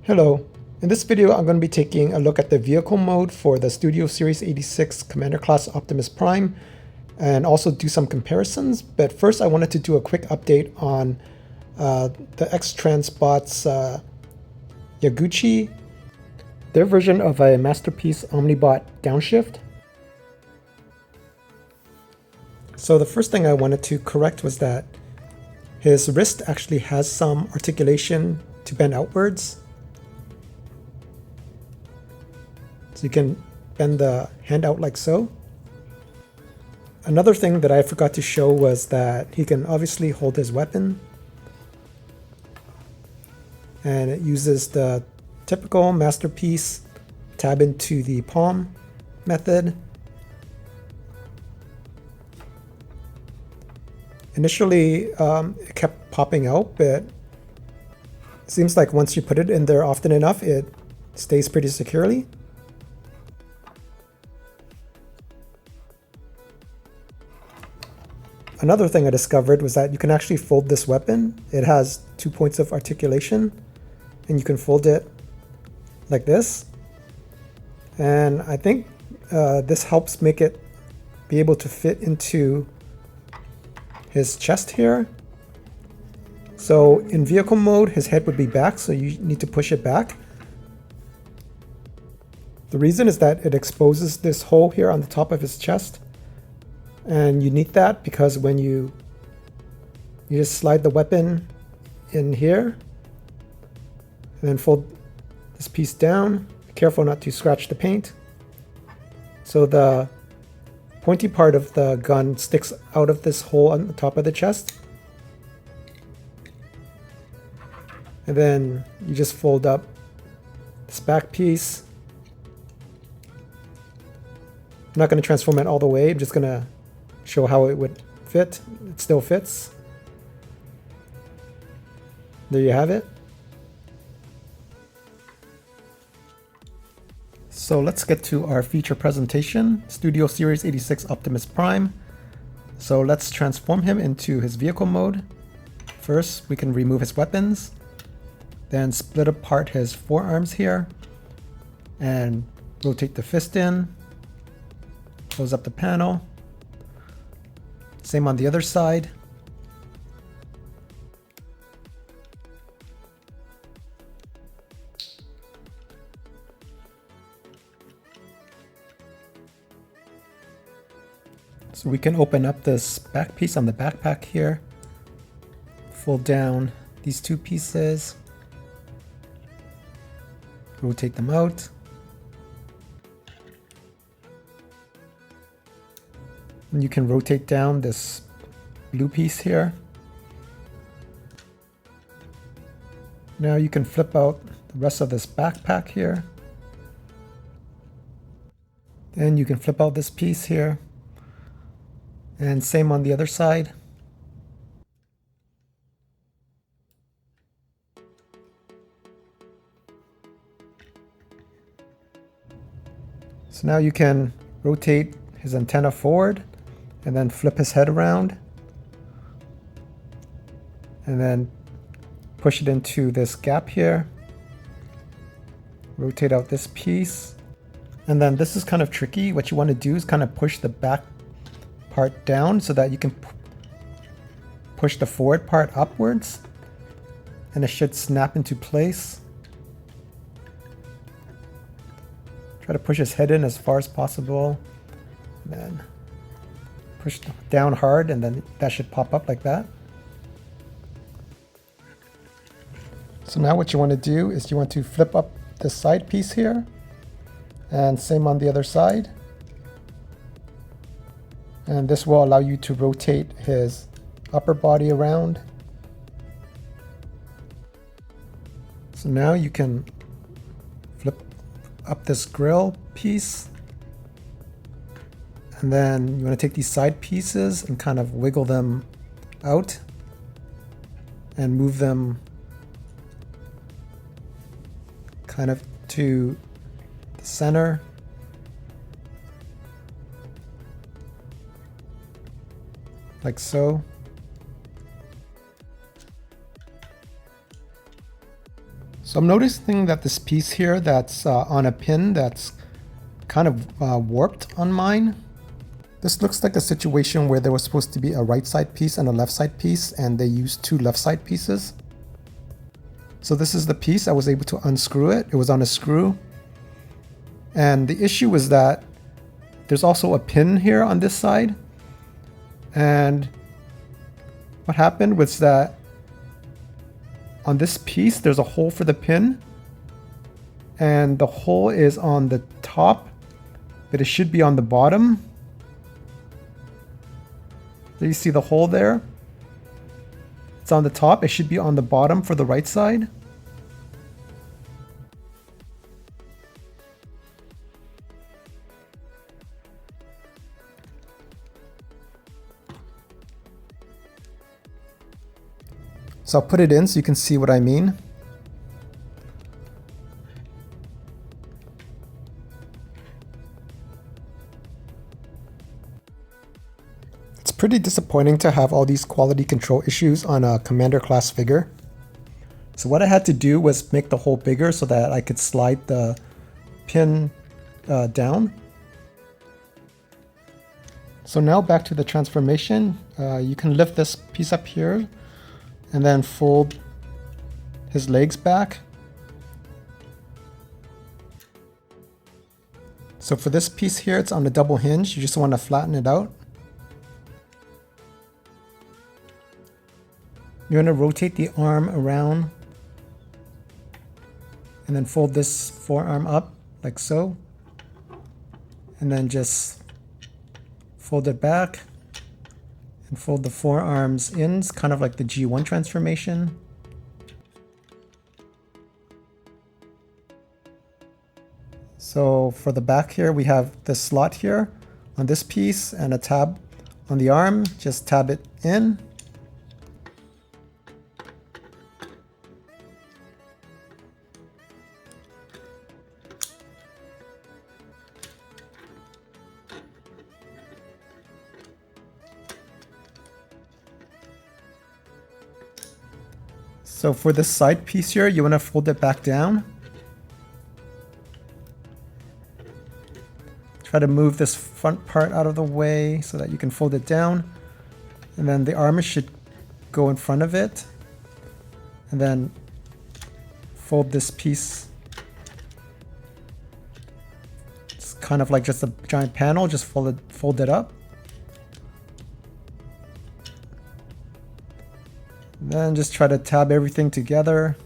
Hello. In this video, I'm going to be taking a look at the vehicle mode for the Studio Series 86 Commander Class Optimus Prime and also do some comparisons. But first, I wanted to do a quick update on the X-Transbot's Yaguchi, their version of a Masterpiece Omnibot downshift. So the first thing I wanted to correct was that his wrist actually has some articulation to bend outwards. So you can bend the hand out like so. Another thing that I forgot to show was that he can obviously hold his weapon. And it uses the typical Masterpiece tab into the palm method. Initially, it kept popping out, but it seems like once you put it in there often enough, it stays pretty securely. Another thing I discovered was that you can actually fold this weapon. It has 2 points of articulation, and you can fold it like this. And I think this helps make it be able to fit into his chest here. So in vehicle mode, his head would be back, so you need to push it back. The reason is that it exposes this hole here on the top of his chest. And you need that because when you just slide the weapon in here and then fold this piece down. Be careful not to scratch the paint. So the pointy part of the gun sticks out of this hole on the top of the chest. And then you just fold up this back piece. I'm not going to transform it all the way. I'm just going to show how it would fit. It still fits. There you have it. So let's get to our feature presentation, Studio Series 86 Optimus Prime. So let's transform him into his vehicle mode. First, we can remove his weapons, then split apart his forearms here, and rotate the fist in, close up the panel. Same on the other side. So we can open up this back piece on the backpack here, fold down these two pieces, rotate them out. And you can rotate down this blue piece here. Now you can flip out the rest of this backpack here. Then you can flip out this piece here. And same on the other side. So now you can rotate his antenna forward and then flip his head around and then push it into this gap here. Rotate out this piece. And then this is kind of tricky. What you want to do is kind of push the back part down so that you can push the forward part upwards, and it should snap into place. Try to push his head in as far as possible, and then push down hard, and then that should pop up like that. So now what you want to do is you want to flip up this side piece here, and same on the other side. And this will allow you to rotate his upper body around. So now you can flip up this grill piece. And then you want to take these side pieces and kind of wiggle them out and move them kind of to the center. Like so. So I'm noticing that this piece here that's on a pin that's kind of warped on mine. This looks like a situation where there was supposed to be a right side piece and a left side piece, and they used two left side pieces. So this is the piece. I was able to unscrew it. It was on a screw. And the issue is that there's also a pin here on this side. And what happened was that on this piece, there's a hole for the pin. And the hole is on the top, but it should be on the bottom. Do you see the hole there? It's on the top. It should be on the bottom for the right side. So I'll put it in so you can see what I mean. It's pretty disappointing to have all these quality control issues on a commander class figure. So what I had to do was make the hole bigger so that I could slide the pin down. So now back to the transformation. You can lift this piece up here and then fold his legs back. So for this piece here, it's on a double hinge. You just want to flatten it out. You're going to rotate the arm around and then fold this forearm up like so. And then just fold it back and fold the forearms in. It's kind of like the G1 transformation. So for the back here, we have this slot here on this piece and a tab on the arm. Just tab it in. So for this side piece here, you want to fold it back down. Try to move this front part out of the way so that you can fold it down. And then the arm should go in front of it. And then fold this piece. It's kind of like just a giant panel, just fold it up. Then just try to tab everything together.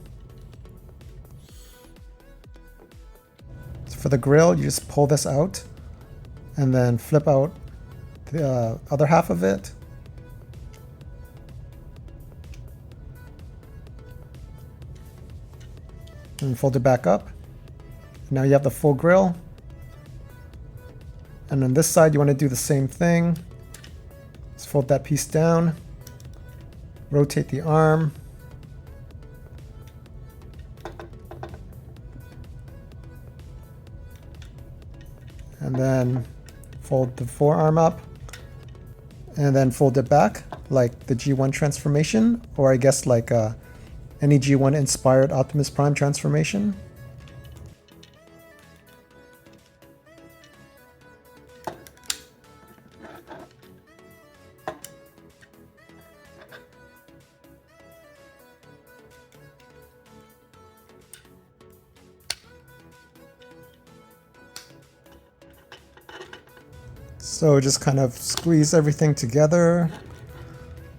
So for the grill, you just pull this out and then flip out the other half of it. And fold it back up. Now you have the full grill. And on this side, you want to do the same thing. Just fold that piece down. Rotate the arm. And then fold the forearm up. And then fold it back like the G1 transformation, or I guess like any G1 inspired Optimus Prime transformation. So just kind of squeeze everything together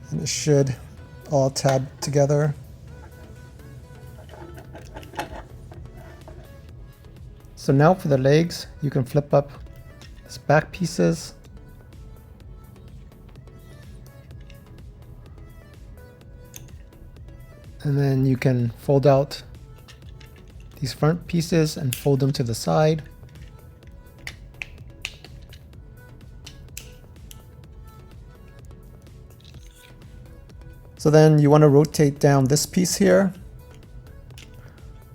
and it should all tab together. So now for the legs, you can flip up these back pieces. And then you can fold out these front pieces and fold them to the side. So then you want to rotate down this piece here.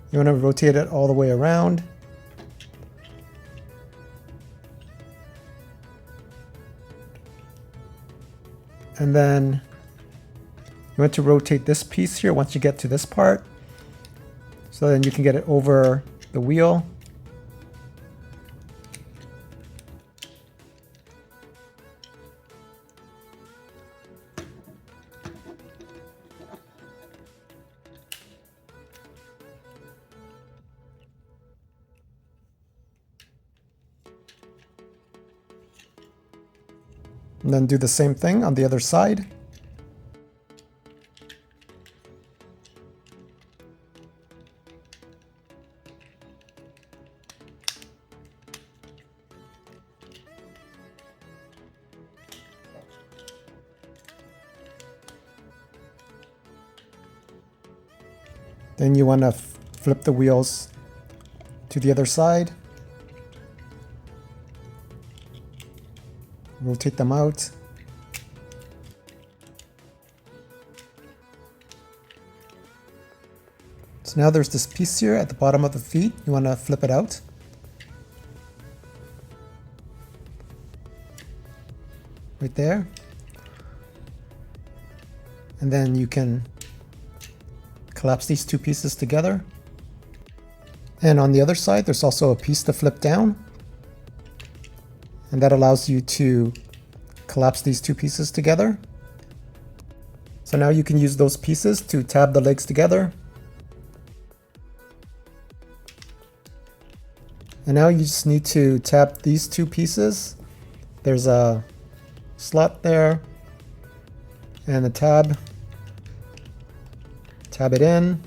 You want to rotate it all the way around. And then you want to rotate this piece here once you get to this part. So So then you can get it over the wheel. And then do the same thing on the other side. Then you want to flip the wheels to the other side. Rotate them out. So now there's this piece here at the bottom of the feet. You want to flip it out. Right there. And then you can collapse these two pieces together. And on the other side, there's also a piece to flip down. And that allows you to collapse these two pieces together. So now you can use those pieces to tab the legs together. And now you just need to tab these two pieces. There's a slot there and a tab. Tab it in.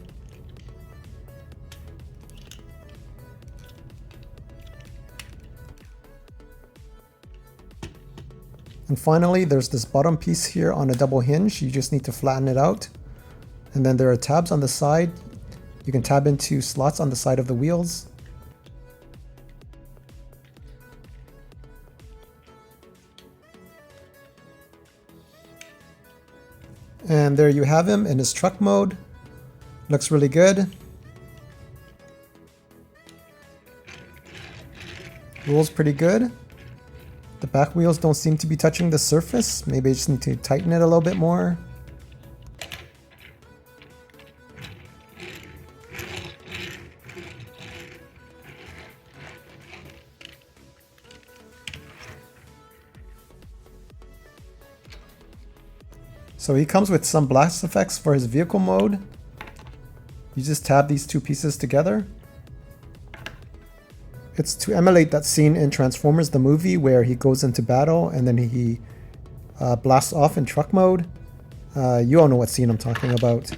And finally, there's this bottom piece here on a double hinge. You just need to flatten it out. And then there are tabs on the side. You can tab into slots on the side of the wheels. And there you have him in his truck mode. Looks really good. Rolls pretty good. The back wheels don't seem to be touching the surface. Maybe I just need to tighten it a little bit more. So he comes with some blast effects for his vehicle mode. You just tab these two pieces together. It's to emulate that scene in Transformers the movie where he goes into battle and then he blasts off in truck mode. You all know what scene I'm talking about.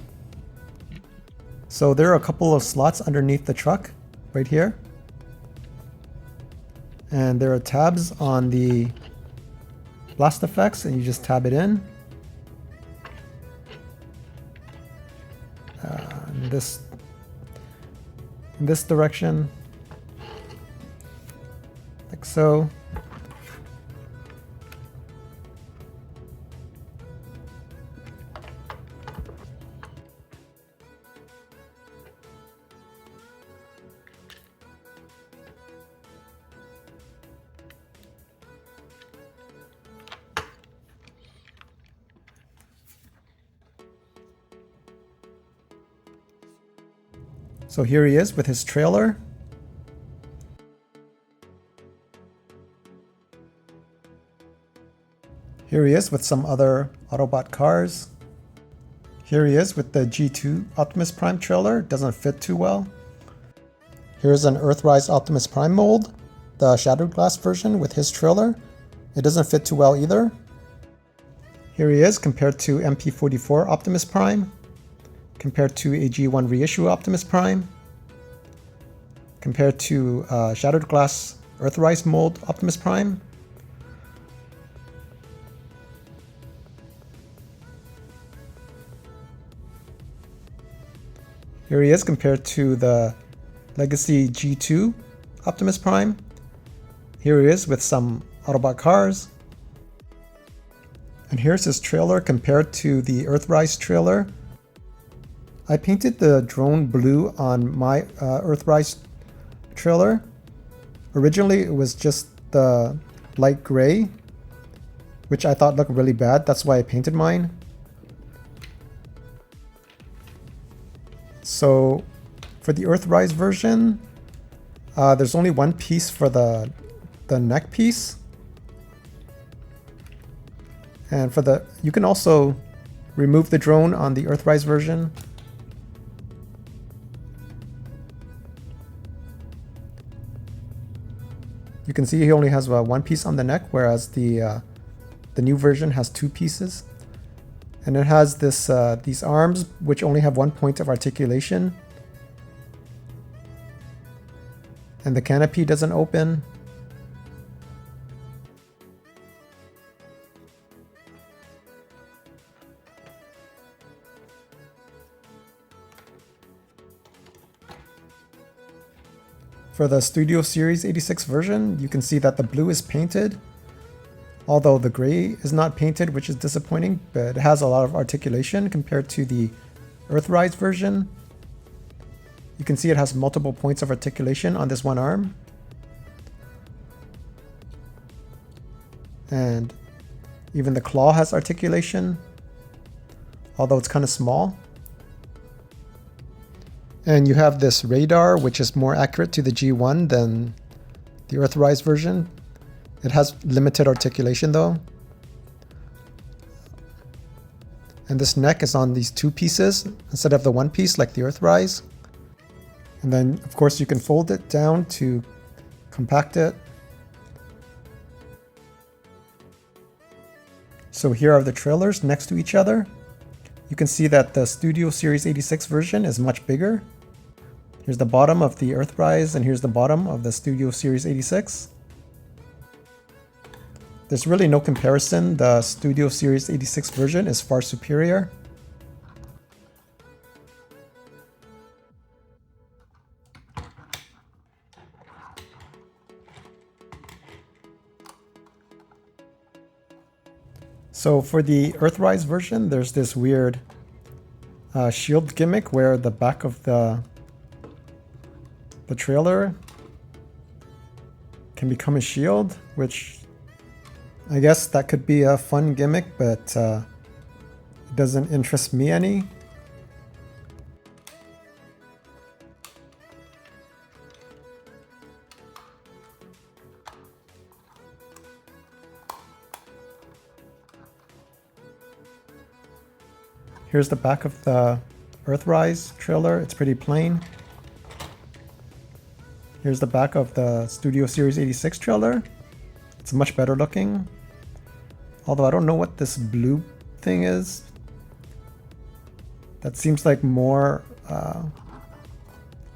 So there are a couple of slots underneath the truck right here. And there are tabs on the blast effects and you just tab it in. In this direction, like so. So here he is with his trailer. Here he is with some other Autobot cars. Here he is with the G2 Optimus Prime trailer. Doesn't fit too well. Here's an Earthrise Optimus Prime mold, the Shattered Glass version with his trailer. It doesn't fit too well either. Here he is compared to MP44 Optimus Prime. Compared to a G1 reissue Optimus Prime, compared to Shattered Glass Earthrise mold Optimus Prime. Here he is compared to the Legacy G2 Optimus Prime. Here he is with some Autobot cars. And here's his trailer compared to the Earthrise trailer. I painted the drone blue on my Earthrise trailer. Originally it was just the light gray, which I thought looked really bad. That's why I painted mine. So For the Earthrise version, there's only one piece for the neck piece. And for the, you can also remove the drone on the Earthrise version. You can see he only has one piece on the neck, whereas the new version has two pieces. And it has this these arms, which only have one point of articulation. And the canopy doesn't open. For the Studio Series 86 version, you can see that the blue is painted, although the gray is not painted, which is disappointing, but it has a lot of articulation compared to the Earthrise version. You can see it has multiple points of articulation on this one arm. And even the claw has articulation, although it's kind of small. And you have this radar, which is more accurate to the G1 than the Earthrise version. It has limited articulation though. And this neck is on these two pieces instead of the one piece like the Earthrise. And then of course you can fold it down to compact it. So here are the trailers next to each other. You can see that the Studio Series 86 version is much bigger. Here's the bottom of the Earthrise, and here's the bottom of the Studio Series 86. There's really no comparison. The Studio Series 86 version is far superior. So for the Earthrise version, there's this weird shield gimmick where the back of the trailer can become a shield, which I guess that could be a fun gimmick, but it doesn't interest me any. Here's the back of the Earthrise trailer. It's pretty plain. Here's the back of the Studio Series 86 trailer. It's much better looking. Although I don't know what this blue thing is. That seems like more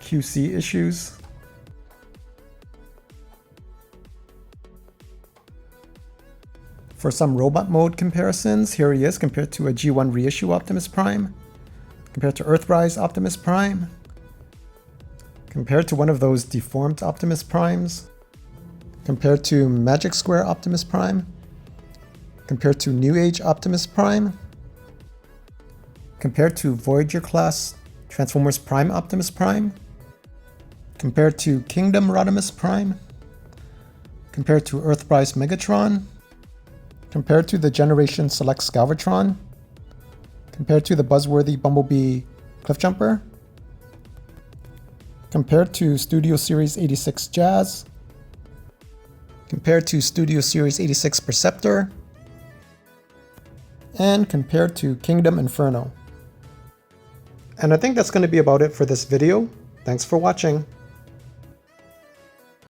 QC issues. For some robot mode comparisons, here he is compared to a G1 reissue Optimus Prime, compared to Earthrise Optimus Prime, compared to one of those deformed Optimus Primes, compared to Magic Square Optimus Prime, compared to New Age Optimus Prime, compared to Voyager class Transformers Prime Optimus Prime, compared to Kingdom Rodimus Prime, compared to Earthrise Megatron, compared to the Generation Select Galvatron, compared to the buzzworthy Bumblebee Cliffjumper, compared to Studio Series 86 Jazz, compared to Studio Series 86 Perceptor, and compared to Kingdom Inferno. And I think that's going to be about it for this video. Thanks for watching.